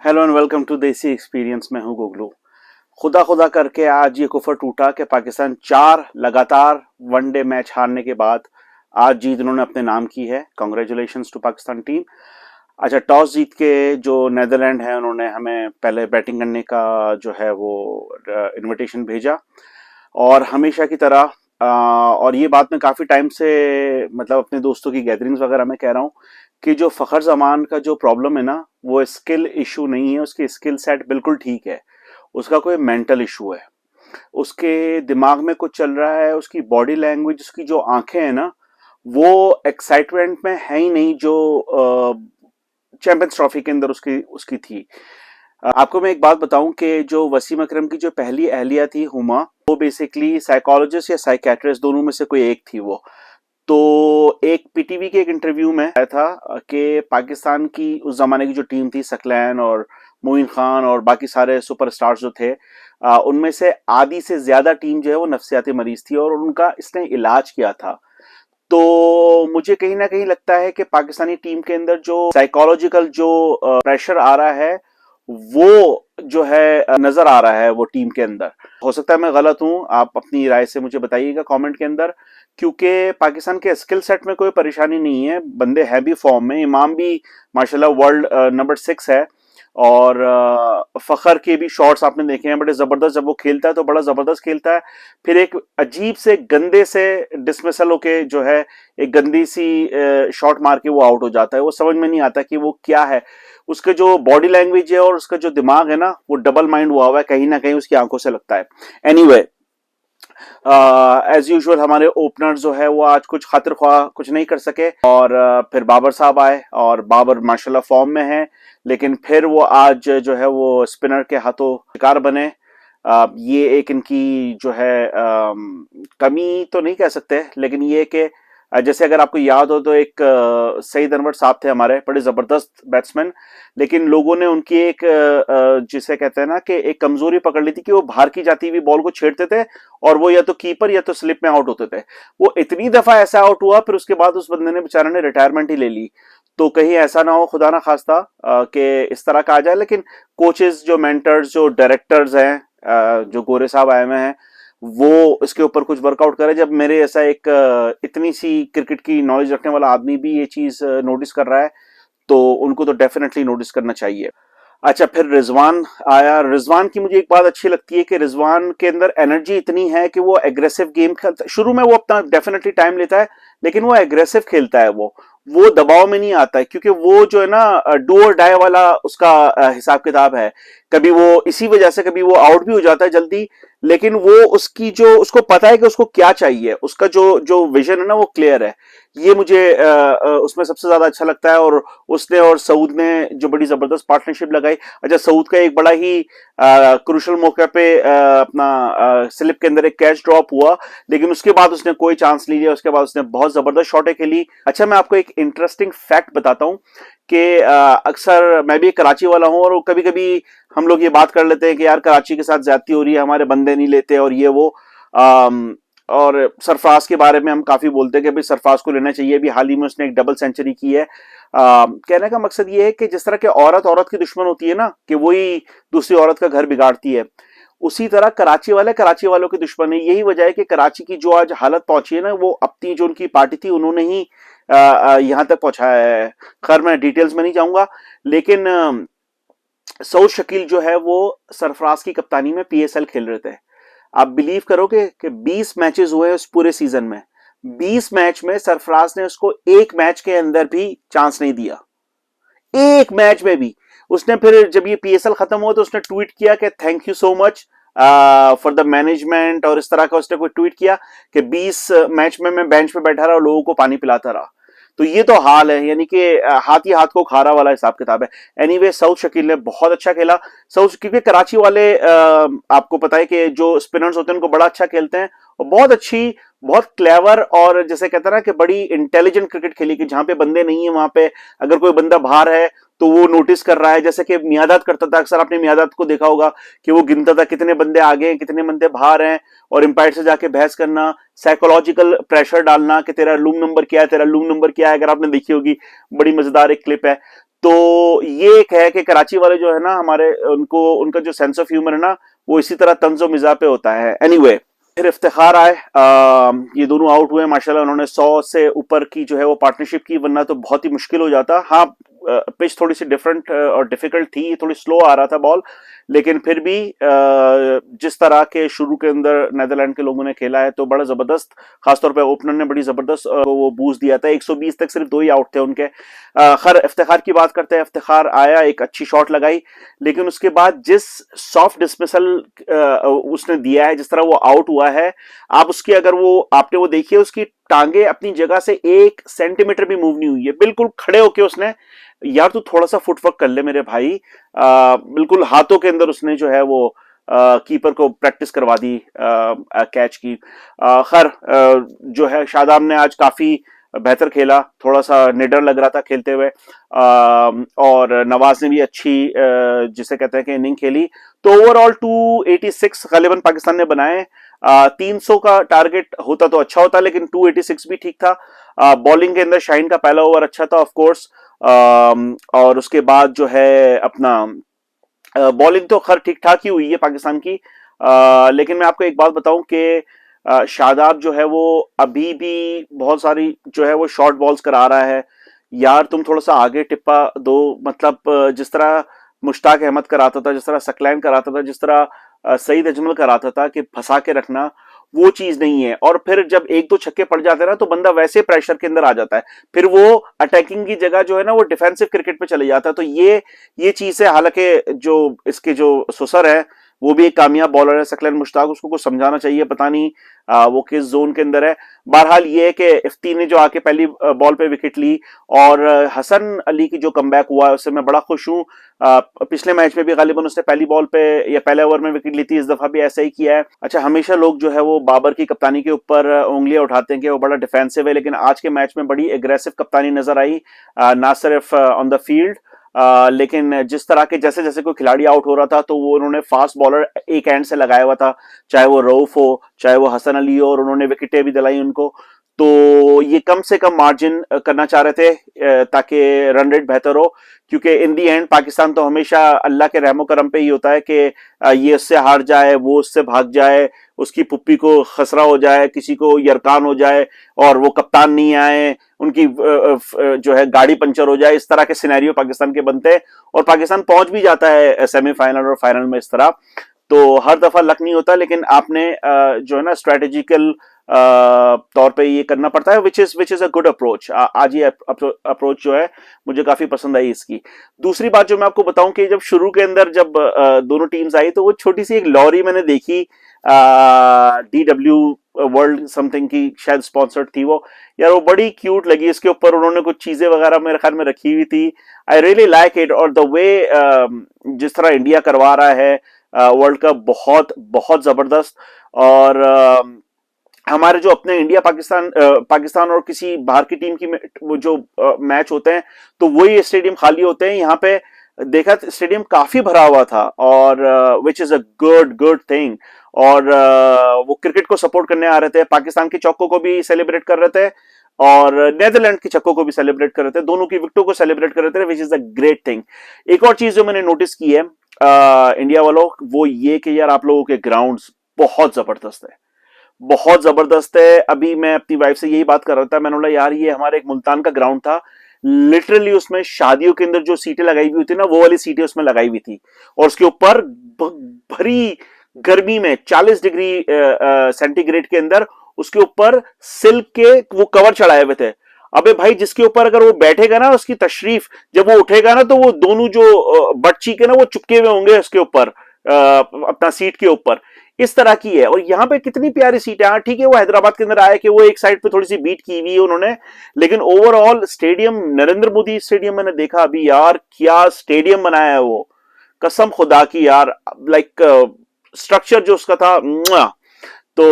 Hello and welcome to देसी experience. मैं हूं गुगलू। खुदा खुदा करके आज ये कुफर टूटा कि पाकिस्तान 4 लगातार वनडे मैच हारने के बाद आज जीत उन्होंने अपने नाम की है। Congratulations to Pakistan team. अच्छा, टॉस जीत के जो नेदरलैंड है उन्होंने हमें पहले बैटिंग करने का जो है वो इनविटेशन भेजा और हमेशा की तरह और ये बात मैं काफ़ी टाइम से मतलब अपने दोस्तों की गैदरिंग्स वगैरह में कह रहा हूँ कि जो फ़खर जमान का जो प्रॉब्लम है ना, वो स्किल इशू नहीं है। उसकी स्किल सेट बिल्कुल ठीक है। उसका कोई मेंटल इशू है। उसके दिमाग में कुछ चल रहा है। उसकी बॉडी लैंग्वेज, उसकी जो आंखें हैं ना, वो एक्साइटमेंट में है ही नहीं जो चैंपियंस ट्रॉफी के अंदर उसकी उसकी थी। आपको मैं एक बात बताऊं कि जो वसीम अकरम की जो पहली अहलिया थी हुमा, वो बेसिकली साइकोलॉजिस्ट या साइकेट्रिस्ट दोनों में से कोई एक थी वो। तो एक पीटीवी के एक इंटरव्यू में आया था कि पाकिस्तान की उस जमाने की जो टीम थी, सकलैन और मोइन खान और बाकी सारे सुपरस्टार्स जो थे, उनमें से आधी से ज्यादा टीम जो है वो नफ्सियाती मरीज थी और उनका इसने इलाज किया था। तो मुझे कहीं ना कहीं लगता है कि पाकिस्तानी टीम के अंदर जो साइकोलॉजिकल जो प्रेशर आ रहा है, वो जो है नजर आ रहा है वो टीम के अंदर। हो सकता है मैं गलत हूं, आप अपनी राय से मुझे बताइएगा कमेंट के अंदर। क्योंकि पाकिस्तान के स्किल सेट में कोई परेशानी नहीं है, बंदे हैं भी फॉर्म में। इमाम भी माशाल्लाह वर्ल्ड नंबर 6 है और फखर के भी शॉट्स आपने देखे हैं बड़े जबरदस्त। जब वो खेलता है तो बड़ा जबरदस्त खेलता है। फिर एक अजीब से गंदे से डिसमिसल होके जो है एक गंदी सी शॉट मार के वो आउट हो जाता है। वो समझ में नहीं आता कि वो क्या है। उसके जो बॉडी लैंग्वेज है और उसका जो दिमाग है ना, वो डबल माइंड हुआ है कहीं ना कहीं, उसकी आंखों से लगता है। एनीवे, एज यूजुअल हमारे ओपनर जो है वो आज कुछ खातिर ख्वाह कुछ नहीं कर सके और फिर बाबर साहब आए और बाबर माशाल्लाह फॉर्म में है, लेकिन फिर वो आज जो है वो स्पिनर के हाथों शिकार बने। ये एक इनकी जो है कमी तो नहीं कह सकते, लेकिन ये कि जैसे अगर आपको याद हो तो एक सईद अनवर साहब थे हमारे, बड़े जबरदस्त बैट्समैन, लेकिन लोगों ने उनकी एक जिसे कहते हैं ना कि एक कमजोरी पकड़ ली थी कि वो बाहर की जाती हुई बॉल को छेड़ते थे और वो या तो कीपर या तो स्लिप में आउट होते थे। वो इतनी दफा ऐसा आउट हुआ, फिर उसके बाद उस बंदे ने बेचारे ने रिटायरमेंट ही ले ली। तो कहीं ऐसा ना हो, खुदा ना खास्ता, कि इस तरह का आ जाए। लेकिन कोचेस, जो मेंटर्स, जो डायरेक्टर्स हैं, जो गोरे साहब आए हुए हैं, वो इसके ऊपर कुछ वर्कआउट करे। जब मेरे ऐसा एक इतनी सी क्रिकेट की नॉलेज रखने वाला आदमी भी ये चीज नोटिस कर रहा है, तो उनको तो डेफिनेटली नोटिस करना चाहिए। अच्छा, फिर रिजवान आया। रिजवान की मुझे एक बात अच्छी लगती है कि रिजवान के अंदर एनर्जी इतनी है कि वो एग्रेसिव गेम खेलता है। शुरू में वो अपना डेफिनेटली टाइम लेता है, लेकिन वो एग्रेसिव खेलता है। वो दबाव में नहीं आता है, क्योंकि वो जो है ना डू और डाई वाला उसका हिसाब किताब है। कभी वो इसी वजह से कभी वो आउट भी हो जाता है जल्दी, लेकिन वो उसकी जो उसको पता है कि उसको क्या चाहिए, उसका जो जो विजन है ना वो क्लियर है। ये मुझे उसमें सबसे ज्यादा अच्छा लगता है। और उसने और सऊद ने जो बड़ी जबरदस्त पार्टनरशिप लगाई। अच्छा, सऊद का एक बड़ा ही क्रूशल मौके पे अपना स्लिप के अंदर एक कैच ड्रॉप हुआ, लेकिन उसके बाद उसने कोई चांस नहीं लिया। उसके बाद उसने बहुत जबरदस्त शॉटें खेली। अच्छा, मैं आपको एक इंटरेस्टिंग फैक्ट बताता हूं कि अक्सर मैं भी एक कराची वाला हूं और कभी कभी हम लोग ये बात कर लेते हैं कि यार कराची के साथ ज्यादती हो रही है, हमारे बंदे नहीं लेते और ये वो। और सरफराज के बारे में हम काफी बोलते हैं कि भाई सरफराज को लेना चाहिए। भी हाल ही में उसने एक डबल सेंचुरी की है। कहने का मकसद ये है कि जिस तरह के औरत औरत की दुश्मन होती है ना, कि वही दूसरी औरत का घर बिगाड़ती है, उसी तरह कराची वाले कराची वालों के दुश्मन है। यही वजह है कि कराची की जो आज हालत पहुंची है ना, वो अपनी जो उनकी पार्टी थी उन्होंने ही यहां तक पहुंचाया है। खैर, मैं डिटेल्स में नहीं जाऊंगा, लेकिन सऊद शकील जो है वो सरफराज की कप्तानी में पीएसएल खेल रहे थे। आप बिलीव करोगे कि 20 मैचेस हुए उस पूरे सीजन में। 20 मैच में सरफराज ने उसको एक मैच के अंदर भी चांस नहीं दिया, एक मैच में भी। उसने फिर जब ये पीएसएल खत्म हुआ तो उसने ट्वीट किया कि thank you so much for the management, और इस तरह का उसने कोई ट्वीट किया कि 20 मैच में मैं बेंच पे बैठा रहा और लोगों को पानी पिलाता रहा। तो ये तो हाल है, यानी कि हाथ ही हाथ को खारा वाला हिसाब किताब है। एनीवे, सऊद शकील ने बहुत अच्छा खेला। सऊद, क्योंकि कराची वाले आपको पता है कि जो स्पिनर्स होते हैं उनको बड़ा अच्छा खेलते हैं और बहुत अच्छी, बहुत क्लेवर, और जैसे कहते हैं ना कि बड़ी इंटेलिजेंट क्रिकेट खेली, कि जहां पे बंदे नहीं है वहां पे अगर कोई बंदा बाहर है तो वो नोटिस कर रहा है। जैसे कि मियादाद करता था, अक्सर आपने मियादाद को देखा होगा कि वो गिनता था कितने बंदे आगे हैं, कितने बंदे बाहर हैं, और एम्पायर से जाके बहस करना, साइकोलॉजिकल प्रेशर डालना कि तेरा लूम नंबर क्या है, तेरा लूम नंबर क्या है। अगर आपने देखी होगी, बड़ी मजेदार एक क्लिप है। तो ये एक है कि कराची वाले जो है ना हमारे, उनको उनका जो सेंस ऑफ ह्यूमर है ना वो इसी तरह तंजो मिजाज पे होता है। एनीवे फिर इफ्तिखार आए, ये दोनों आउट हुए माशाल्लाह, उन्होंने 100 से ऊपर की जो है वो पार्टनरशिप की, वरना तो बहुत ही मुश्किल हो जाता। हाँ, पिच थोड़ी सी डिफरेंट और डिफिकल्ट थी, थोड़ी स्लो आ रहा था बॉल, लेकिन फिर भी जिस तरह के शुरू के अंदर नेदरलैंड के लोगों ने खेला है तो बड़ा जबरदस्त, खासतौर पे ओपनर ने बड़ी जबरदस्त वो बूस्ट दिया था। 120 तक सिर्फ 2 ही आउट थे उनके। खैर इफ्तिखार की बात करते हैं, इफ्तिखार आया, एक अच्छी शॉट लगाई, लेकिन उसके बाद जिस सॉफ्ट डिसमिसल उसने दिया है, जिस तरह वो आउट हुआ है, आप उसकी अगर वो आपने वो देखिए, उसकी टांगे अपनी जगह से 1 सेंटीमीटर भी मूव नहीं हुई है, बिल्कुल खड़े होके उसने, यार तू थोड़ा सा फुटवर्क कर ले मेरे भाई, बिल्कुल हाथों के अंदर उसने जो है वो कीपर को प्रैक्टिस करवा दी कैच की। खैर जो है शादाब ने आज काफी बेहतर खेला, थोड़ा सा निडर लग रहा था खेलते हुए, और नवाज ने भी अच्छी जिसे कहते हैं कि इनिंग खेली। तो ओवरऑल 286 गालिबन पाकिस्तान ने बनाए। 300 का टारगेट होता तो अच्छा होता, लेकिन 286 भी ठीक था। बॉलिंग के अंदर शाहीन का पहला ओवर अच्छा था ऑफ कोर्स, और उसके बाद जो है अपना बॉलिंग तो खैर ठीक ठाक ही हुई है पाकिस्तान की। लेकिन मैं आपको एक बात बताऊं कि शादाब जो है वो अभी भी बहुत सारी जो है वो शॉर्ट बॉल्स करा रहा है। यार तुम थोड़ा सा आगे टिप्पा दो, मतलब जिस तरह मुश्ताक अहमद कराता था, जिस तरह सकलैन कराता था, जिस तरह सईद अजमल कराता था कि फंसा के रखना, वो चीज नहीं है। और फिर जब 1-2 छक्के पड़ जाते हैं ना तो बंदा वैसे प्रेशर के अंदर आ जाता है, फिर वो अटैकिंग की जगह जो है ना वो डिफेंसिव क्रिकेट पे चले जाता है। तो ये चीज है, हालांकि जो इसके जो सुसर है वो भी एक कामयाब बॉलर है सकलैन मुश्ताक, उसको कुछ समझाना चाहिए, पता नहीं वो किस जोन के अंदर है। बहरहाल ये है कि इफ्ती ने जो आके पहली बॉल पे विकेट ली, और हसन अली की जो कमबैक हुआ है उससे मैं बड़ा खुश हूं। पिछले मैच में भी गालिबन उसने पहली बॉल पे या पहले ओवर में विकेट ली थी, इस दफा भी ऐसा ही किया है। अच्छा, हमेशा लोग जो है वो बाबर की कप्तानी के ऊपर उंगलियां उठाते हैं कि वो बड़ा डिफेंसिव है, लेकिन आज के मैच में बड़ी एग्रेसिव कप्तानी नजर आई, ना सिर्फ ऑन द फील्ड, लेकिन जिस तरह के जैसे जैसे कोई खिलाड़ी आउट हो रहा था तो वो उन्होंने फास्ट बॉलर एक एंड से लगाया हुआ था, चाहे वो रऊफ हो चाहे वो हसन अली हो, और उन्होंने विकेटें भी दिलाई उनको। तो ये कम से कम मार्जिन करना चाह रहे थे ताकि रन रेट बेहतर हो, क्योंकि इन दी एंड पाकिस्तान तो हमेशा अल्लाह के रहमो करम पे ही होता है कि ये उससे हार जाए, वो उससे भाग जाए, उसकी पुप्पी को खसरा हो जाए, किसी को यरकान हो जाए और वो कप्तान नहीं आए, उनकी जो है गाड़ी पंचर हो जाए, इस तरह के सिनेरियो पाकिस्तान के बनते हैं, और पाकिस्तान पहुंच भी जाता है सेमीफाइनल और फाइनल में इस तरह। तो हर दफा लक नहीं होता, लेकिन आपने जो है ना स्ट्रेटेजिकल तौर पे ये करना पड़ता है, which is a good approach. आज ये अप्रोच जो है मुझे काफी पसंद आई इसकी। दूसरी बात जो मैं आपको बताऊं कि जब शुरू के अंदर जब दोनों टीम्स आई तो वो छोटी सी एक लॉरी मैंने देखी, DW वर्ल्ड समथिंग की शायद स्पॉन्सर्ड थी वो, यार वो बड़ी क्यूट लगी, इसके ऊपर उन्होंने कुछ चीजें वगैरह मेरे ख्याल में रखी हुई थी। आई रियली लाइक इट, और द वे जिस तरह इंडिया करवा रहा है वर्ल्ड कप, बहुत बहुत जबरदस्त। और हमारे जो अपने इंडिया पाकिस्तान और किसी बाहर की टीम की वो जो मैच होते हैं तो वही स्टेडियम खाली होते हैं। यहाँ पे देखा स्टेडियम काफी भरा हुआ था, और which is a good good thing. और वो क्रिकेट को सपोर्ट करने आ रहे थे, पाकिस्तान के चौकों को भी सेलिब्रेट कर रहे थे और नेदरलैंड के छक्कों को भी सेलिब्रेट कर रहे थे, दोनों की विकेटों को सेलिब्रेट कर रहे थे, which is a great thing. एक और चीज जो मैंने नोटिस की है इंडिया वालों, वो ये कि यार आप लोगों के ग्राउंड्स बहुत जबरदस्त है, बहुत जबरदस्त है। अभी मैं अपनी वाइफ से यही बात कर रहा था, मैंने बोला यार ये हमारे एक मुल्तान का ग्राउंड था, लिटरली उसमें शादियों के अंदर जो सीटें लगाई हुई थी ना वो वाली सीटें उसमें लगाई हुई थी, और उसके ऊपर भरी गर्मी में 40 डिग्री सेंटीग्रेड के अंदर उसके ऊपर सिल्क के वो कवर चढ़ाए हुए थे। अबे भाई जिसके ऊपर अगर वो बैठेगा ना, उसकी तशरीफ जब वो उठेगा ना तो वो दोनों जो बट चीक है ना वो चिपके हुए होंगे उसके ऊपर, अपना सीट के ऊपर, इस तरह की है। और यहाँ पे कितनी प्यारी सीट है। ठीक है वो हैदराबाद के अंदर आया कि वो एक साइड पे थोड़ी सी बीट की हुई है उन्होंने, लेकिन overall stadium, Narendra Modi stadium मैंने देखा अभी, यार क्या स्टेडियम बनाया है वो, कसम खुदा की यार, लाइक स्ट्रक्चर जो उसका था। तो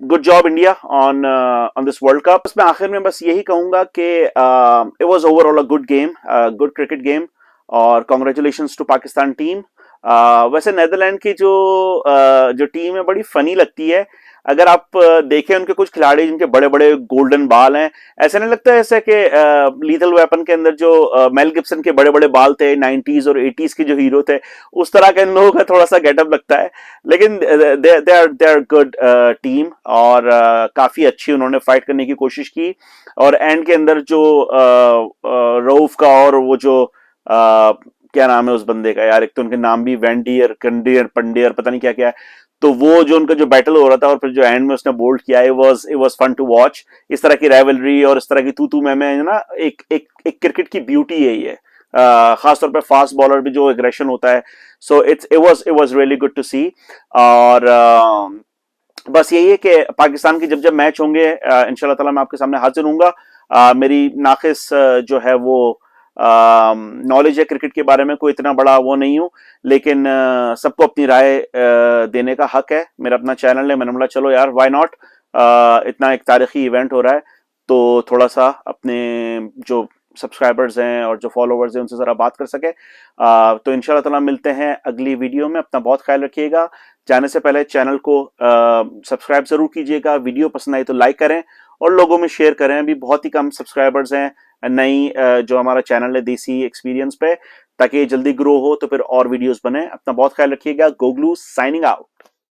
good job India on on this world cup. मैं आखिर में बस यही कहूंगा कि it was overall a good game, good cricket game, और कॉन्ग्रेचुलेशंस टू पाकिस्तान टीम। वैसे नेदरलैंड की जो टीम है बड़ी फनी लगती है। अगर आप देखें उनके कुछ खिलाड़ी जिनके बड़े बड़े गोल्डन बाल हैं, ऐसा नहीं लगता ऐसा कि लीथल वेपन के अंदर जो मेल गिब्सन के बड़े बड़े बाल थे 90s और 80s के जो हीरो थे, उस तरह का इन लोगों का थोड़ा सा गेटअप लगता है। लेकिन दे आर गुड टीम, और काफी अच्छी उन्होंने फाइट करने की कोशिश की। और एंड के अंदर जो रऊफ का और वो जो क्या नाम है उस बंदे का यार, एक तो उनके नाम भी वेंडियर कंडियर पंडियर पता नहीं क्या क्या है, तो वो जो उनका जो बैटल हो रहा था और फिर जो एंड में उसने बोल्ड किया, it was fun to watch. इस तरह की राइवलरी और इस तरह की तू मैं है ना, एक क्रिकेट की ब्यूटी है ये। खासतौर पे फास्ट बॉलर भी जो एग्रेशन होता है, so it was really good to see. और बस यही है कि पाकिस्तान के जब जब मैच होंगे इंशाल्लाह ताला मैं आपके सामने हाजिर हूंगा। मेरी नाकिस जो है वो नॉलेज है क्रिकेट के बारे में, कोई इतना बड़ा वो नहीं हूं, लेकिन सबको अपनी राय देने का हक है। मेरा अपना चैनल है, मैंने बोला चलो यार व्हाई नॉट, इतना एक तारीखी इवेंट हो रहा है तो थोड़ा सा अपने जो सब्सक्राइबर्स हैं और जो फॉलोवर्स हैं उनसे जरा बात कर सके। तो इंशाल्लाह ताला मिलते हैं अगली वीडियो में। अपना बहुत ख्याल रखिएगा। जाने से पहले चैनल को सब्सक्राइब जरूर कीजिएगा, वीडियो पसंद आई तो लाइक करें और लोगों में शेयर करें। अभी बहुत ही कम सब्सक्राइबर्स हैं नई जो हमारा चैनल है देसी एक्सपीरियंस पे, ताकि जल्दी ग्रो हो तो फिर और वीडियोस बने। अपना बहुत ख्याल रखिएगा। गोगलू साइनिंग आउट।